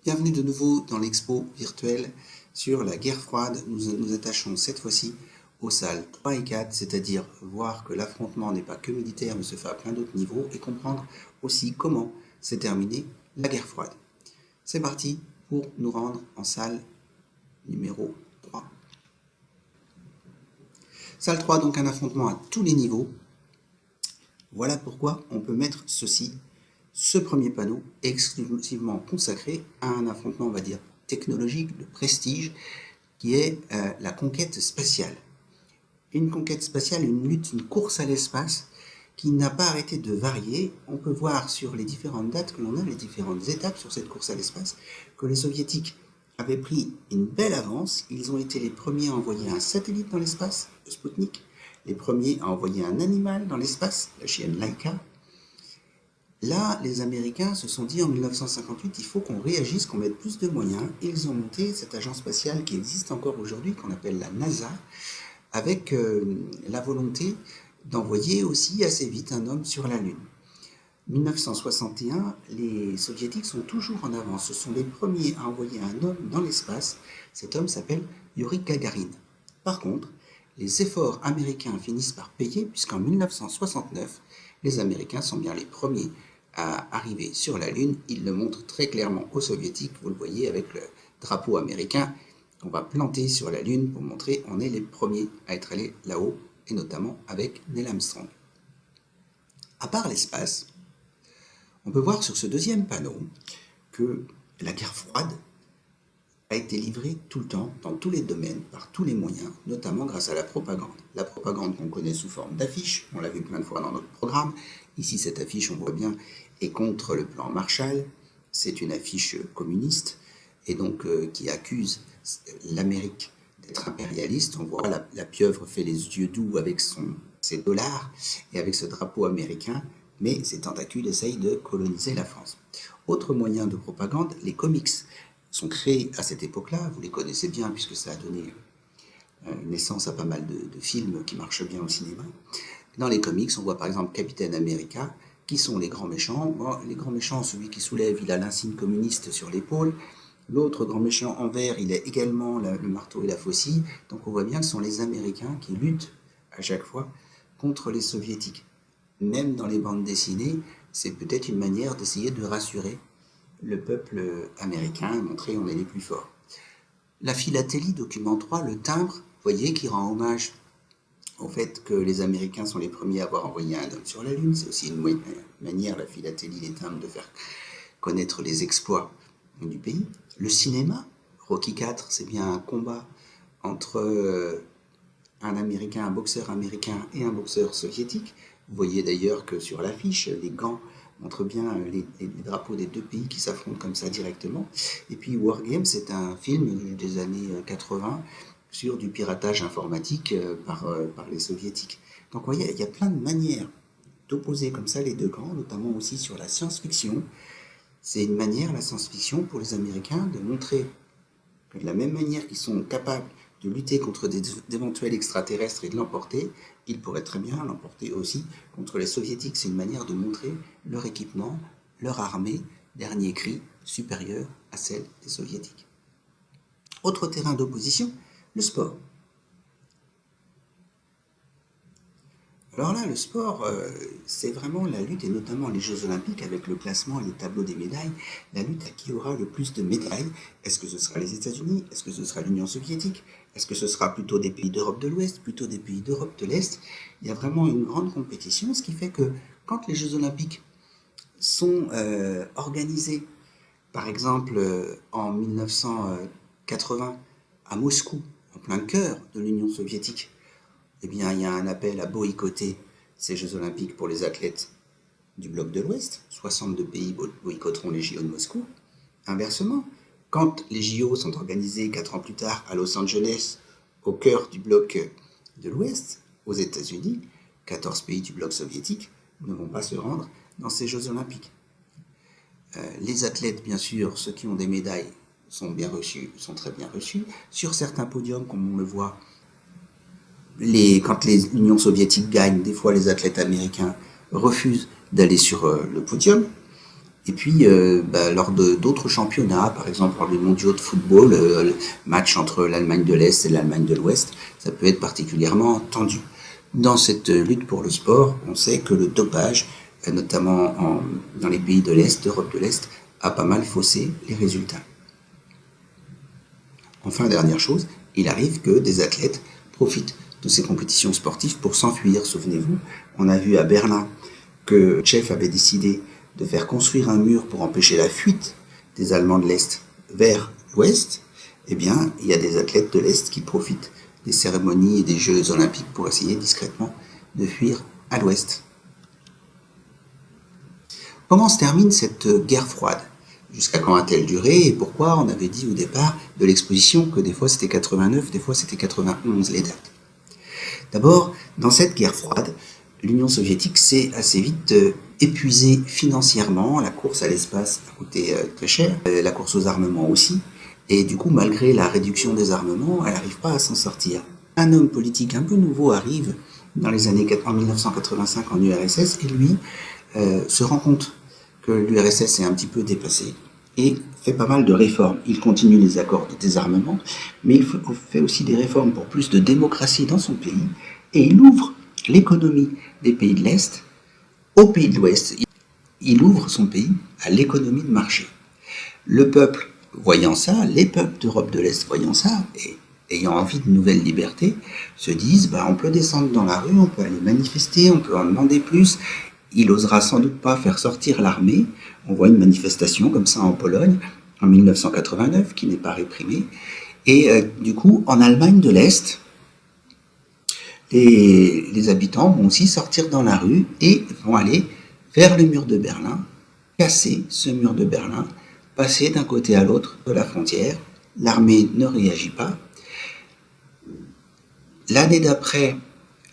Bienvenue de nouveau dans l'expo virtuelle sur la guerre froide. Nous nous attachons cette fois-ci aux salles 3 et 4, c'est-à-dire voir que l'affrontement n'est pas que militaire mais se fait à plein d'autres niveaux et comprendre aussi comment s'est terminée la guerre froide. C'est parti pour nous rendre en salle numéro 3. Salle 3, donc un affrontement à tous les niveaux. Voilà pourquoi on peut mettre ce premier panneau exclusivement consacré à un affrontement, on va dire, technologique, de prestige, qui est la conquête spatiale. Une conquête spatiale, une lutte, une course à l'espace qui n'a pas arrêté de varier. On peut voir sur les différentes dates que l'on a, les différentes étapes sur cette course à l'espace, que les soviétiques avaient pris une belle avance. Ils ont été les premiers à envoyer un satellite dans l'espace, le Sputnik, les premiers à envoyer un animal dans l'espace, la chienne Laika. Là, les Américains se sont dit en 1958, il faut qu'on réagisse, qu'on mette plus de moyens. Ils ont monté cette agence spatiale qui existe encore aujourd'hui, qu'on appelle la NASA, avec la volonté d'envoyer aussi assez vite un homme sur la Lune. 1961, les Soviétiques sont toujours en avance. Ce sont les premiers à envoyer un homme dans l'espace. Cet homme s'appelle Yuri Gagarin. Par contre, les efforts américains finissent par payer, puisqu'en 1969, les Américains sont bien les premiers à arriver sur la Lune. Ils le montrent très clairement aux Soviétiques, vous le voyez avec le drapeau américain qu'on va planter sur la Lune pour montrer qu'on est les premiers à être allés là-haut, et notamment avec Neil Armstrong. À part l'espace, on peut voir sur ce deuxième panneau que la guerre froide a été livrée tout le temps, dans tous les domaines, par tous les moyens, notamment grâce à la propagande. La propagande qu'on connaît sous forme d'affiches, on l'a vu plein de fois dans notre programme. Ici, cette affiche, on voit bien, est contre le plan Marshall. C'est une affiche communiste, et donc qui accuse l'Amérique d'être impérialiste. On voit la pieuvre fait les yeux doux avec ses dollars et avec ce drapeau américain, mais ses tentacules essayent de coloniser la France. Autre moyen de propagande, les comics sont créés à cette époque-là, vous les connaissez bien puisque ça a donné naissance à pas mal de films qui marchent bien au cinéma. Dans les comics, on voit par exemple Captain America, qui sont les grands méchants. Bon, les grands méchants, celui qui soulève, il a l'insigne communiste sur l'épaule. L'autre grand méchant en vert, il a également le marteau et la faucille. Donc on voit bien que ce sont les Américains qui luttent à chaque fois contre les Soviétiques. Même dans les bandes dessinées, c'est peut-être une manière d'essayer de rassurer le peuple américain et montrer qu'on est les plus forts. La philatélie, document 3, le timbre, vous voyez, qui rend hommage au fait que les Américains sont les premiers à avoir envoyé un homme sur la Lune. C'est aussi une manière, la philatélie, les timbres, de faire connaître les exploits du pays. Le cinéma, Rocky IV, c'est bien un combat entre un Américain, un boxeur américain et un boxeur soviétique. Vous voyez d'ailleurs que sur l'affiche, les gants montrent bien les drapeaux des deux pays qui s'affrontent comme ça directement. Et puis War Games, c'est un film des années 80 sur du piratage informatique par les soviétiques. Donc vous voyez, il y a plein de manières d'opposer comme ça les deux camps, notamment aussi sur la science-fiction. C'est une manière, la science-fiction, pour les Américains, de montrer que de la même manière qu'ils sont capables de lutter contre d'éventuels extraterrestres et de l'emporter, ils pourraient très bien l'emporter aussi contre les Soviétiques. C'est une manière de montrer leur équipement, leur armée, dernier cri, supérieure à celle des Soviétiques. Autre terrain d'opposition, le sport. Alors là, le sport, c'est vraiment la lutte, et notamment les Jeux Olympiques, avec le classement et les tableaux des médailles, la lutte à qui aura le plus de médailles. Est-ce que ce sera les États-Unis? Est-ce que ce sera l'Union soviétique? Est-ce que ce sera plutôt des pays d'Europe de l'Ouest, plutôt des pays d'Europe de l'Est? Il y a vraiment une grande compétition, ce qui fait que quand les Jeux Olympiques sont organisés, par exemple en 1980 à Moscou, en plein cœur de l'Union soviétique, eh bien, il y a un appel à boycotter ces Jeux Olympiques pour les athlètes du bloc de l'Ouest. 62 pays boycotteront les JO de Moscou. Inversement, quand les JO sont organisés 4 ans plus tard à Los Angeles, au cœur du bloc de l'Ouest, aux États-Unis, 14 pays du bloc soviétique ne vont pas se rendre dans ces Jeux Olympiques. Les athlètes, bien sûr, ceux qui ont des médailles sont bien reçus, sont très bien reçus. Sur certains podiums, comme on le voit, quand l'Union soviétique gagne, des fois les athlètes américains refusent d'aller sur le podium. Et puis, lors d'autres championnats, par exemple lors des mondiaux de football, le match entre l'Allemagne de l'Est et l'Allemagne de l'Ouest, ça peut être particulièrement tendu. Dans cette lutte pour le sport, on sait que le dopage, notamment dans les pays de l'Est, d'Europe de l'Est, a pas mal faussé les résultats. Enfin, dernière chose, il arrive que des athlètes profitent de ces compétitions sportives pour s'enfuir. Souvenez-vous, on a vu à Berlin que Tchev avait décidé de faire construire un mur pour empêcher la fuite des Allemands de l'Est vers l'Ouest. Eh bien, il y a des athlètes de l'Est qui profitent des cérémonies et des Jeux olympiques pour essayer discrètement de fuir à l'Ouest. Comment se termine cette guerre froide? Jusqu'à quand a-t-elle duré et pourquoi on avait dit au départ de l'exposition que des fois c'était 89, des fois c'était 91 les dates? D'abord, dans cette guerre froide, l'Union soviétique s'est assez vite épuisée financièrement. La course à l'espace a coûté très cher, la course aux armements aussi. Et du coup, malgré la réduction des armements, elle n'arrive pas à s'en sortir. Un homme politique un peu nouveau arrive en 1985 en URSS et lui se rend compte que l'URSS est un petit peu dépassée et fait pas mal de réformes. Il continue les accords de désarmement, mais il fait aussi des réformes pour plus de démocratie dans son pays et il ouvre l'économie des pays de l'Est aux pays de l'Ouest. Il ouvre son pays à l'économie de marché. Le peuple voyant ça, les peuples d'Europe de l'Est voyant ça, et ayant envie de nouvelles libertés, se disent on peut descendre dans la rue, on peut aller manifester, on peut en demander plus. Il osera sans doute pas faire sortir l'armée. On voit une manifestation comme ça en Pologne en 1989 qui n'est pas réprimée. Et du coup, en Allemagne de l'Est, les habitants vont aussi sortir dans la rue et vont aller vers le mur de Berlin, casser ce mur de Berlin, passer d'un côté à l'autre de la frontière. L'armée ne réagit pas. L'année d'après,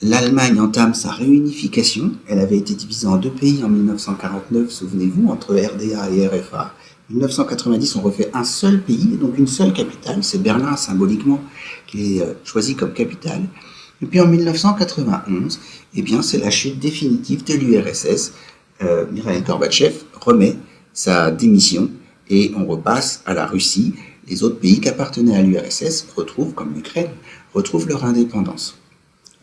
l'Allemagne entame sa réunification. Elle avait été divisée en deux pays en 1949, souvenez-vous, entre RDA et RFA. En 1990, on refait un seul pays, donc une seule capitale. C'est Berlin, symboliquement, qui est choisi comme capitale. Et puis en 1991, c'est la chute définitive de l'URSS. Mikhaïl Gorbatchev remet sa démission et on repasse à la Russie. Les autres pays qui appartenaient à l'URSS retrouvent, comme l'Ukraine, retrouvent leur indépendance.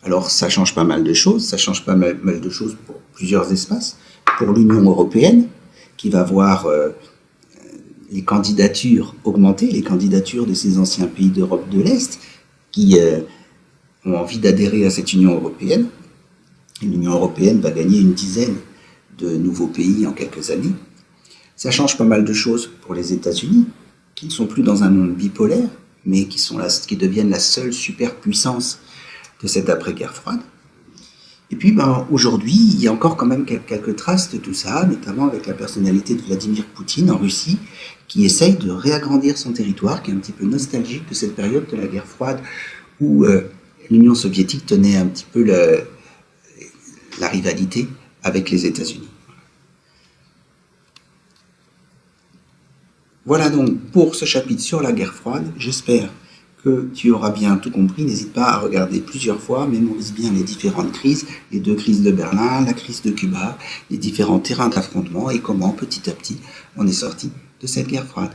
Alors ça change pas mal de choses, pour plusieurs espaces. Pour l'Union européenne, qui va voir les candidatures augmenter, les candidatures de ces anciens pays d'Europe de l'Est, qui ont envie d'adhérer à cette Union européenne. L'Union européenne va gagner une dizaine de nouveaux pays en quelques années. Ça change pas mal de choses pour les États-Unis, qui ne sont plus dans un monde bipolaire, mais qui deviennent la seule superpuissance de cette après-guerre froide. Et puis aujourd'hui, il y a encore quand même quelques traces de tout ça, notamment avec la personnalité de Vladimir Poutine en Russie, qui essaye de réagrandir son territoire, qui est un petit peu nostalgique de cette période de la guerre froide, où l'Union soviétique tenait un petit peu la rivalité avec les États-Unis. Voilà donc pour ce chapitre sur la guerre froide. J'espère que tu auras bien tout compris. N'hésite pas à regarder plusieurs fois, mémorise bien les différentes crises, les deux crises de Berlin, la crise de Cuba, les différents terrains d'affrontement et comment petit à petit on est sorti de cette guerre froide.